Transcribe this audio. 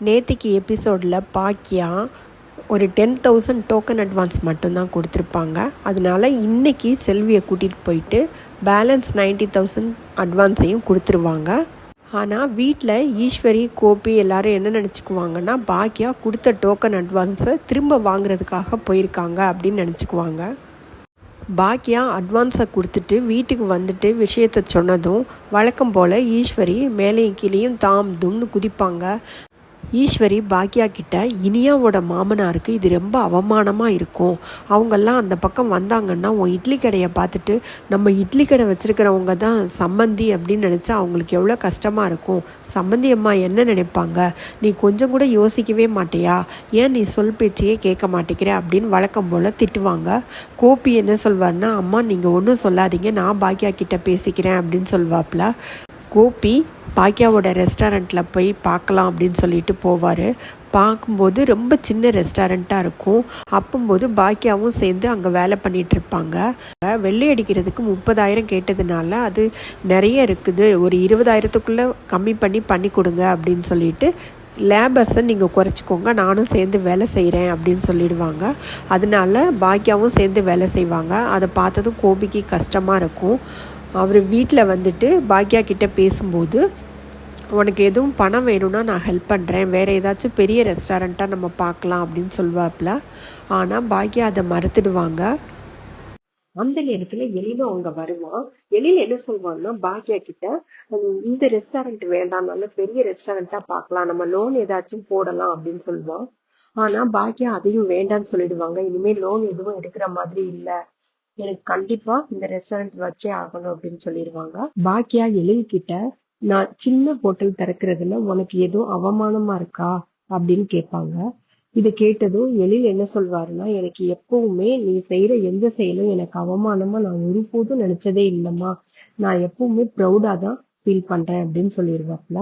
நேத்திக்கு எபிசோடில் பாக்கியா ஒரு 10,000 டோக்கன் அட்வான்ஸ் மட்டும்தான் கொடுத்துருப்பாங்க. அதனால இன்றைக்கி செல்வியை கூட்டிகிட்டு போயிட்டு பேலன்ஸ் 90,000 அட்வான்ஸையும் கொடுத்துருவாங்க. ஆனால் வீட்டில் ஈஸ்வரி, கோபி எல்லாரும் என்ன நினச்சிக்குவாங்கன்னா, பாக்கியா கொடுத்த டோக்கன் அட்வான்ஸை திரும்ப வாங்குறதுக்காக போயிருக்காங்க அப்படின்னு நினச்சிக்குவாங்க. பாக்கியா அட்வான்ஸை கொடுத்துட்டு வீட்டுக்கு வந்துட்டு விஷயத்தை சொன்னதும் வழக்கம் போல் ஈஸ்வரி மேலேயும் கீழேயும் தாம் தும்னு குதிப்பாங்க. ஈஸ்வரி பாக்கியா கிட்ட, இனியாவோட மாமனாருக்கு இது ரொம்ப அவமானமாக இருக்கும். அவங்கெல்லாம் அந்த பக்கம் வந்தாங்கன்னா உன் இட்லி கடையை பார்த்துட்டு நம்ம இட்லி கடை வச்சுருக்கிறவங்க தான் சம்மந்தி அப்படின்னு நினச்சா அவங்களுக்கு எவ்வளோ கஷ்டமாக இருக்கும். சம்மந்தி அம்மா என்ன நினைப்பாங்க? நீ கொஞ்சம் கூட யோசிக்கவே மாட்டியா? ஏன் நீ சொல் பேச்சையே கேட்க மாட்டேங்கிற அப்படின்னு வழக்கம் போல் திட்டுவாங்க. கோபி என்ன சொல்வார்னா, அம்மா நீங்கள் ஒன்றும் சொல்லாதீங்க, நான் பாக்கியா கிட்ட பேசிக்கிறேன் அப்படின்னு சொல்வாப்ல. கோபி பாக்கியாவோட ரெஸ்டாரண்ட்டில் போய் பார்க்கலாம் அப்படின்னு சொல்லிட்டு போவார். பார்க்கும்போது ரொம்ப சின்ன ரெஸ்டாரண்ட்டாக இருக்கும். அப்போம்போது பாக்கியாவும் சேர்ந்து அங்கே வேலை பண்ணிகிட்ருப்பாங்க. வெள்ளை அடிக்கிறதுக்கு 30,000 கேட்டதுனால அது நிறைய இருக்குது, ஒரு 20,000த்துக்குள்ளே கம்மி பண்ணி கொடுங்க அப்படின்னு சொல்லிட்டு, லேபர்ஸை நீங்கள் குறைச்சிக்கோங்க, நானும் சேர்ந்து வேலை செய்கிறேன் அப்படின்னு சொல்லிடுவாங்க. அதனால பாக்கியாவும் சேர்ந்து வேலை செய்வாங்க. அதை பார்த்ததும் கோபிக்கு கஷ்டமாக இருக்கும். அவர் வீட்டில் வந்துட்டு பாக்கியா கிட்டே பேசும்போது, உனக்கு எதுவும் பணம் வேணும்னா நான் ஹெல்ப் பண்ணுறேன், வேறு ஏதாச்சும் பெரிய ரெஸ்டாரண்ட்டாக நம்ம பார்க்கலாம் அப்படின்னு சொல்வாப்புல. ஆனால் பாக்கியா அதை மறுத்துடுவாங்க. அந்த நேரத்தில் எழிலும் அவங்க வருவான். எழில் என்ன சொல்வான்னா, பாக்கியா கிட்ட, இந்த ரெஸ்டாரண்ட் வேண்டாம், நல்ல பெரிய ரெஸ்டாரண்ட்டாக பார்க்கலாம், நம்ம லோன் ஏதாச்சும் போடலாம் அப்படின்னு சொல்லுவான். ஆனால் பாக்கியா அதையும் வேண்டான்னு சொல்லிடுவாங்க. இனிமேல் லோன் எதுவும் எடுக்கிற மாதிரி இல்லை, எனக்கு கண்டிப்பா இந்த ரெஸ்டாரண்ட் வச்சே ஆகணும் அப்படின்னு சொல்லிடுவாங்க. பாக்கியா எழில் கிட்ட, நான் சின்ன ஹோட்டல் திறக்கிறதுல உனக்கு எதுவும் அவமானமா இருக்கா அப்படின்னு கேட்பாங்க. இதை கேட்டதும் எழில் என்ன சொல்வாருன்னா, எனக்கு எப்பவுமே நீ செய்யற எந்த செயலும் எனக்கு அவமானமா நான் ஒருபோதும் நினைச்சதே இல்லைம்மா, நான் எப்பவுமே ப்ரௌடா தான் ஃபீல் பண்றேன் அப்படின்னு சொல்லிடுவாப்ல.